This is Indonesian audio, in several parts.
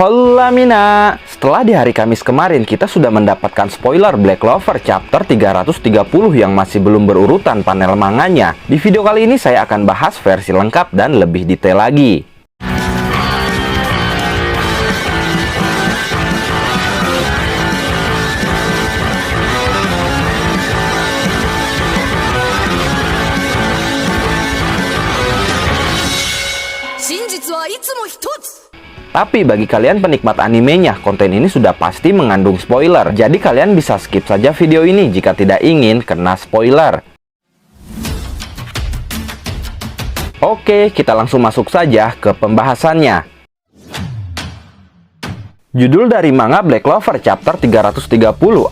Hola Mina, setelah di hari Kamis kemarin kita sudah mendapatkan spoiler Black Clover chapter 330 yang masih belum berurutan panel manganya. Di video kali ini saya akan bahas versi lengkap dan lebih detail lagi. Tapi bagi kalian penikmat animenya, konten ini sudah pasti mengandung spoiler. Jadi kalian bisa skip saja video ini jika tidak ingin kena spoiler. Oke, kita langsung masuk saja ke pembahasannya. Judul dari manga Black Clover chapter 330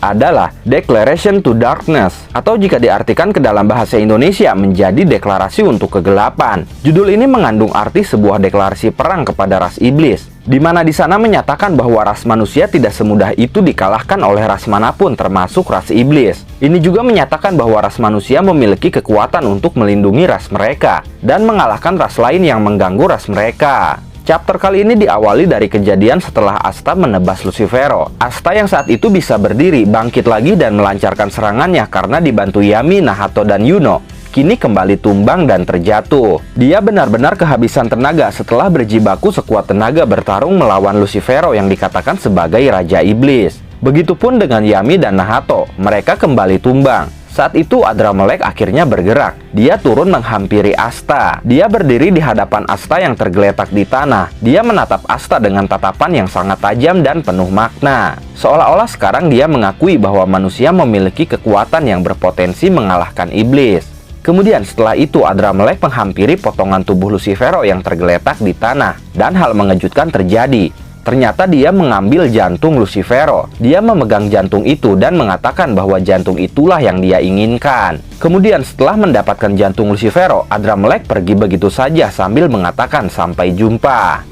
adalah Declaration to Darkness, atau jika diartikan ke dalam bahasa Indonesia menjadi deklarasi untuk kegelapan. Judul ini mengandung arti sebuah deklarasi perang kepada ras iblis, di mana di sana menyatakan bahwa ras manusia tidak semudah itu dikalahkan oleh ras manapun termasuk ras iblis. Ini juga menyatakan bahwa ras manusia memiliki kekuatan untuk melindungi ras mereka dan mengalahkan ras lain yang mengganggu ras mereka. Chapter kali ini diawali dari kejadian setelah Asta menebas Lucifero. Asta yang saat itu bisa berdiri, bangkit lagi dan melancarkan serangannya karena dibantu Yami, Nahato, dan Yuno. Kini kembali tumbang dan terjatuh. Dia benar-benar kehabisan tenaga setelah berjibaku sekuat tenaga bertarung melawan Lucifero yang dikatakan sebagai Raja Iblis. Begitupun dengan Yami dan Nahato, mereka kembali tumbang. Saat itu Adramelech akhirnya bergerak. Dia turun menghampiri Asta. Dia berdiri di hadapan Asta yang tergeletak di tanah. Dia menatap Asta dengan tatapan yang sangat tajam dan penuh makna. Seolah-olah sekarang dia mengakui bahwa manusia memiliki kekuatan yang berpotensi mengalahkan iblis. Kemudian setelah itu Adramelech menghampiri potongan tubuh Lucifero yang tergeletak di tanah. Dan hal mengejutkan terjadi. Ternyata dia mengambil jantung Lucifero. Dia memegang jantung itu dan mengatakan bahwa jantung itulah yang dia inginkan. Kemudian setelah mendapatkan jantung Lucifero, Adramelech pergi begitu saja sambil mengatakan sampai jumpa.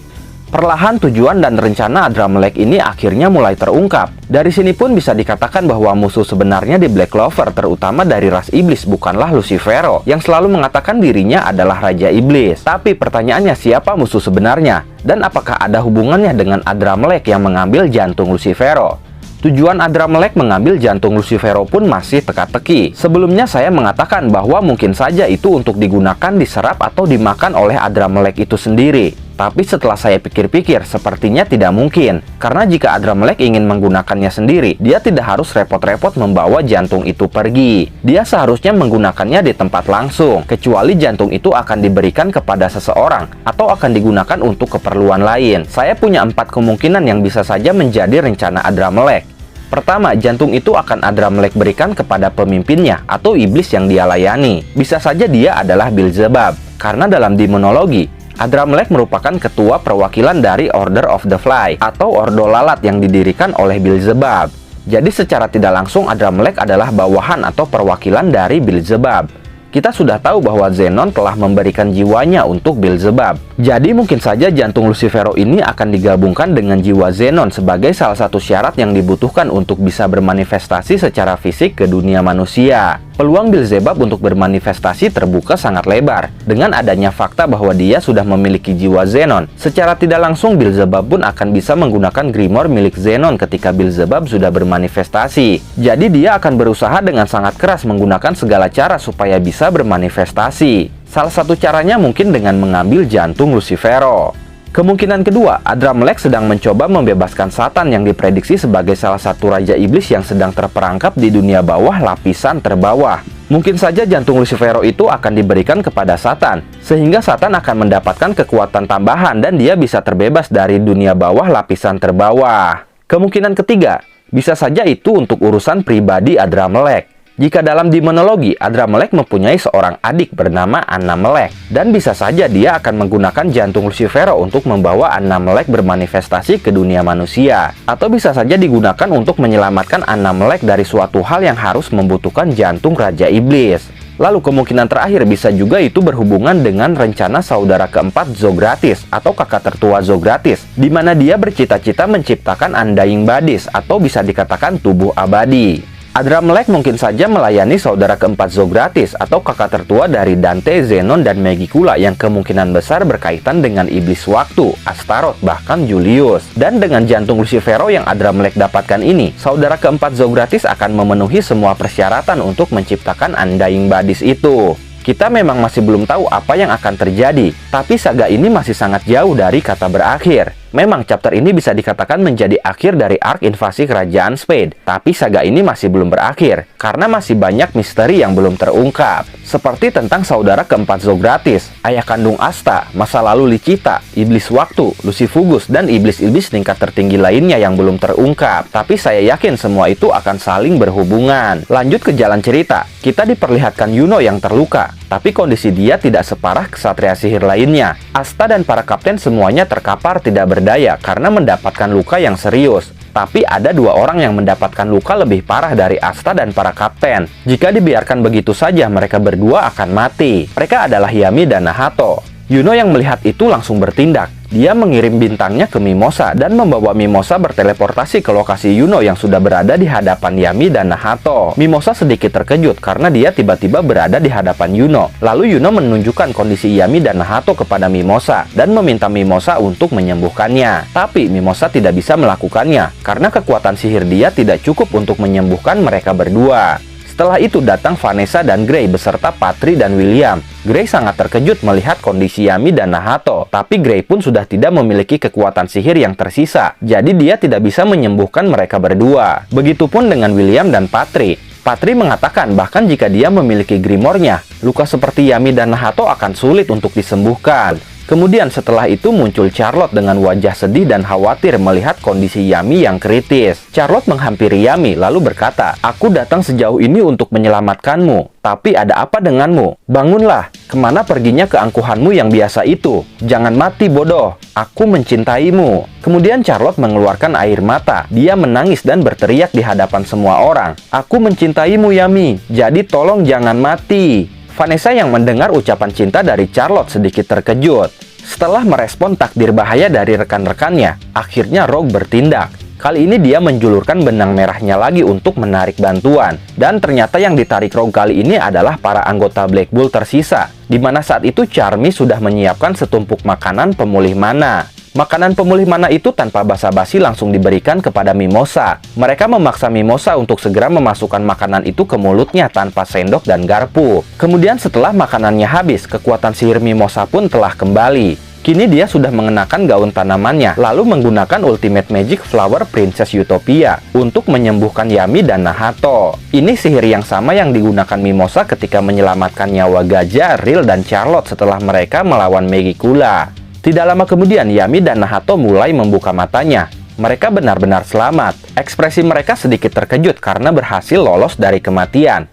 Perlahan tujuan dan rencana Adramelech ini akhirnya mulai terungkap. Dari sini pun bisa dikatakan bahwa musuh sebenarnya di Black Clover, terutama dari ras iblis, bukanlah Lucifero yang selalu mengatakan dirinya adalah Raja Iblis. Tapi pertanyaannya, siapa musuh sebenarnya? Dan apakah ada hubungannya dengan Adramelech yang mengambil jantung Lucifero? Tujuan Adramelech mengambil jantung Lucifero pun masih teka-teki. Sebelumnya saya mengatakan bahwa mungkin saja itu untuk digunakan diserap atau dimakan oleh Adramelech itu sendiri. Tapi setelah saya pikir-pikir, sepertinya tidak mungkin. Karena jika Adramelech ingin menggunakannya sendiri, dia tidak harus repot-repot membawa jantung itu pergi. Dia seharusnya menggunakannya di tempat langsung, kecuali jantung itu akan diberikan kepada seseorang atau akan digunakan untuk keperluan lain. Saya punya 4 kemungkinan yang bisa saja menjadi rencana Adramelech. Pertama, jantung itu akan Adramelech berikan kepada pemimpinnya atau iblis yang dia layani. Bisa saja dia adalah Beelzebub, karena dalam demonologi, Adramelech merupakan ketua perwakilan dari Order of the Fly atau Ordo Lalat yang didirikan oleh Beelzebub. Jadi secara tidak langsung Adramelech adalah bawahan atau perwakilan dari Beelzebub. Kita sudah tahu bahwa Zenon telah memberikan jiwanya untuk Beelzebub. Jadi mungkin saja jantung Lucifero ini akan digabungkan dengan jiwa Zenon sebagai salah satu syarat yang dibutuhkan untuk bisa bermanifestasi secara fisik ke dunia manusia. Peluang Beelzebub untuk bermanifestasi terbuka sangat lebar. Dengan adanya fakta bahwa dia sudah memiliki jiwa Zenon, secara tidak langsung Beelzebub pun akan bisa menggunakan Grimoire milik Zenon ketika Beelzebub sudah bermanifestasi. Jadi dia akan berusaha dengan sangat keras menggunakan segala cara supaya bisa bermanifestasi. Salah satu caranya mungkin dengan mengambil jantung Lucifero. Kemungkinan kedua, Adramelech sedang mencoba membebaskan Satan yang diprediksi sebagai salah satu Raja Iblis yang sedang terperangkap di dunia bawah lapisan terbawah. Mungkin saja jantung Lucifero itu akan diberikan kepada Satan, sehingga Satan akan mendapatkan kekuatan tambahan dan dia bisa terbebas dari dunia bawah lapisan terbawah. Kemungkinan ketiga, bisa saja itu untuk urusan pribadi Adramelech. Jika dalam demonologi, Adramelech mempunyai seorang adik bernama Anamelech, dan bisa saja dia akan menggunakan jantung Lucifero untuk membawa Anamelech bermanifestasi ke dunia manusia. Atau bisa saja digunakan untuk menyelamatkan Anamelech dari suatu hal yang harus membutuhkan jantung Raja Iblis. Lalu kemungkinan terakhir bisa juga itu berhubungan dengan rencana saudara keempat Zogratis atau kakak tertua Zogratis, di mana dia bercita-cita menciptakan Undying Bodies atau bisa dikatakan tubuh abadi. Adramelech mungkin saja melayani saudara keempat Zogratis atau kakak tertua dari Dante, Zenon, dan Megicula yang kemungkinan besar berkaitan dengan iblis waktu, Astaroth, bahkan Julius. Dan dengan jantung Lucifero yang Adramelech dapatkan ini, saudara keempat Zogratis akan memenuhi semua persyaratan untuk menciptakan Undying Bodies itu. Kita memang masih belum tahu apa yang akan terjadi, tapi saga ini masih sangat jauh dari kata berakhir. Memang chapter ini bisa dikatakan menjadi akhir dari arc invasi kerajaan Spade, tapi saga ini masih belum berakhir, karena masih banyak misteri yang belum terungkap. Seperti tentang saudara keempat Zogratis, ayah kandung Asta, masa lalu Licita, iblis waktu, Lucifugus, dan iblis-iblis tingkat tertinggi lainnya yang belum terungkap. Tapi saya yakin semua itu akan saling berhubungan. Lanjut ke jalan cerita, kita diperlihatkan Yuno yang terluka, tapi kondisi dia tidak separah kesatria sihir lainnya. Asta dan para kapten semuanya terkapar tidak berdaya karena mendapatkan luka yang serius. Tapi ada dua orang yang mendapatkan luka lebih parah dari Asta dan para kapten. Jika dibiarkan begitu saja, mereka berdua akan mati. Mereka adalah Yami dan Nahato. Yuno yang melihat itu langsung bertindak. Dia mengirim bintangnya ke Mimosa dan membawa Mimosa berteleportasi ke lokasi Yuno yang sudah berada di hadapan Yami dan Nahato. Mimosa sedikit terkejut karena dia tiba-tiba berada di hadapan Yuno. Lalu Yuno menunjukkan kondisi Yami dan Nahato kepada Mimosa dan meminta Mimosa untuk menyembuhkannya. Tapi Mimosa tidak bisa melakukannya karena kekuatan sihir dia tidak cukup untuk menyembuhkan mereka berdua. Setelah itu datang Vanessa dan Gray beserta Patri dan William. Gray sangat terkejut melihat kondisi Yami dan Nahato, tapi Gray pun sudah tidak memiliki kekuatan sihir yang tersisa, jadi dia tidak bisa menyembuhkan mereka berdua. Begitupun dengan William dan Patri. Patri mengatakan bahkan jika dia memiliki Grimoire-nya, luka seperti Yami dan Nahato akan sulit untuk disembuhkan. Kemudian setelah itu muncul Charlotte dengan wajah sedih dan khawatir melihat kondisi Yami yang kritis. Charlotte menghampiri Yami lalu berkata, "Aku datang sejauh ini untuk menyelamatkanmu. Tapi ada apa denganmu? Bangunlah, kemana perginya keangkuhanmu yang biasa itu? Jangan mati bodoh, aku mencintaimu." Kemudian Charlotte mengeluarkan air mata. Dia menangis dan berteriak di hadapan semua orang, "Aku mencintaimu Yami, jadi tolong jangan mati." Vanessa yang mendengar ucapan cinta dari Charlotte sedikit terkejut. Setelah merespon takdir bahaya dari rekan-rekannya, akhirnya Rogue bertindak. Kali ini dia menjulurkan benang merahnya lagi untuk menarik bantuan. Dan ternyata yang ditarik Rogue kali ini adalah para anggota Black Bull tersisa, di mana saat itu Charmy sudah menyiapkan setumpuk makanan pemulih mana. Makanan pemulih mana itu tanpa basa-basi langsung diberikan kepada Mimosa. Mereka memaksa Mimosa untuk segera memasukkan makanan itu ke mulutnya tanpa sendok dan garpu. Kemudian setelah makanannya habis, kekuatan sihir Mimosa pun telah kembali. Kini dia sudah mengenakan gaun tanamannya, lalu menggunakan Ultimate Magic Flower Princess Utopia untuk menyembuhkan Yami dan Nahato. Ini sihir yang sama yang digunakan Mimosa ketika menyelamatkan nyawa gajah, Ril, dan Charlotte setelah mereka melawan Megicula. Tidak lama kemudian, Yami dan Nahato mulai membuka matanya. Mereka benar-benar selamat. Ekspresi mereka sedikit terkejut karena berhasil lolos dari kematian.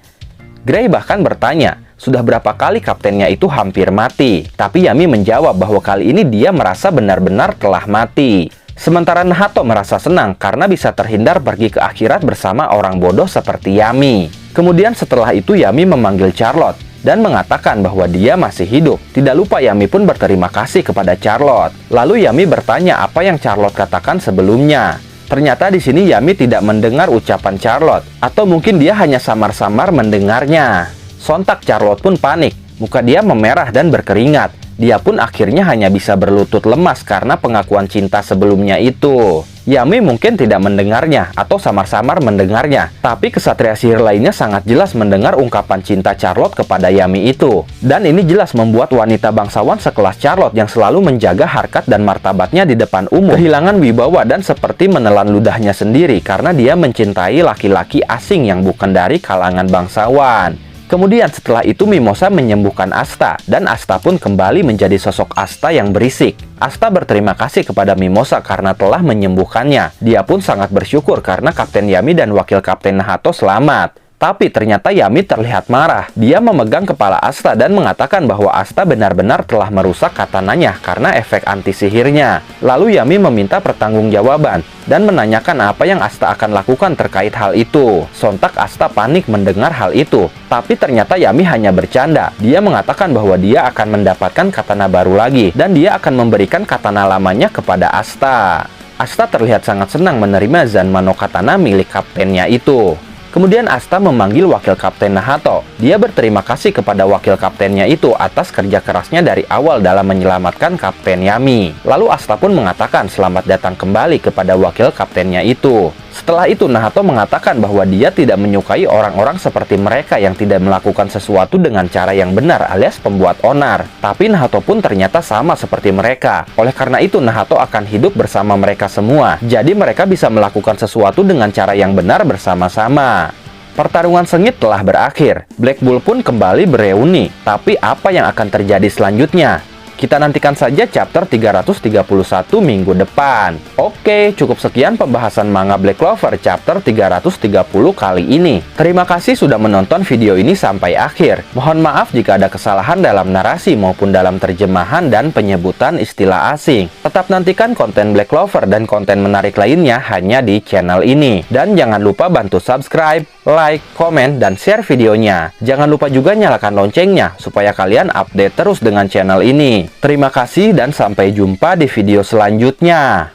Gray bahkan bertanya, sudah berapa kali kaptennya itu hampir mati? Tapi Yami menjawab bahwa kali ini dia merasa benar-benar telah mati. Sementara Nahato merasa senang karena bisa terhindar pergi ke akhirat bersama orang bodoh seperti Yami. Kemudian setelah itu Yami memanggil Charlotte dan mengatakan bahwa dia masih hidup. Tidak lupa Yami pun berterima kasih kepada Charlotte. Lalu Yami bertanya apa yang Charlotte katakan sebelumnya. Ternyata di sini Yami tidak mendengar ucapan Charlotte, atau mungkin dia hanya samar-samar mendengarnya. Sontak Charlotte pun panik, muka dia memerah dan berkeringat. Dia pun akhirnya hanya bisa berlutut lemas karena pengakuan cinta sebelumnya itu. Yami mungkin tidak mendengarnya atau samar-samar mendengarnya, tapi kesatria sihir lainnya sangat jelas mendengar ungkapan cinta Charlotte kepada Yami itu. Dan ini jelas membuat wanita bangsawan sekelas Charlotte yang selalu menjaga harkat dan martabatnya di depan umum kehilangan wibawa dan seperti menelan ludahnya sendiri karena dia mencintai laki-laki asing yang bukan dari kalangan bangsawan. Kemudian setelah itu Mimosa menyembuhkan Asta, dan Asta pun kembali menjadi sosok Asta yang berisik. Asta berterima kasih kepada Mimosa karena telah menyembuhkannya. Dia pun sangat bersyukur karena Kapten Yami dan Wakil Kapten Nahato selamat. Tapi ternyata Yami terlihat marah. Dia memegang kepala Asta dan mengatakan bahwa Asta benar-benar telah merusak katananya karena efek anti-sihirnya. Lalu Yami meminta pertanggungjawaban dan menanyakan apa yang Asta akan lakukan terkait hal itu. Sontak Asta panik mendengar hal itu. Tapi ternyata Yami hanya bercanda. Dia mengatakan bahwa dia akan mendapatkan katana baru lagi dan dia akan memberikan katana lamanya kepada Asta. Asta terlihat sangat senang menerima Zanmano katana milik kaptennya itu. Kemudian Asta memanggil wakil kapten Nahato. Dia berterima kasih kepada wakil kaptennya itu atas kerja kerasnya dari awal dalam menyelamatkan Kapten Yami. Lalu Asta pun mengatakan selamat datang kembali kepada wakil kaptennya itu. Setelah itu Nahato mengatakan bahwa dia tidak menyukai orang-orang seperti mereka yang tidak melakukan sesuatu dengan cara yang benar alias pembuat onar. Tapi Nahato pun ternyata sama seperti mereka. Oleh karena itu Nahato akan hidup bersama mereka semua. Jadi mereka bisa melakukan sesuatu dengan cara yang benar bersama-sama. Pertarungan sengit telah berakhir. Black Bull pun kembali bereuni. Tapi apa yang akan terjadi selanjutnya? Kita nantikan saja chapter 331 minggu depan. Oke, cukup sekian pembahasan manga Black Clover chapter 330 kali ini. Terima kasih sudah menonton video ini sampai akhir. Mohon maaf jika ada kesalahan dalam narasi maupun dalam terjemahan dan penyebutan istilah asing. Tetap nantikan konten Black Clover dan konten menarik lainnya hanya di channel ini. Dan jangan lupa bantu subscribe, like, komen, dan share videonya. Jangan lupa juga nyalakan loncengnya supaya kalian update terus dengan channel ini. Terima kasih dan sampai jumpa di video selanjutnya.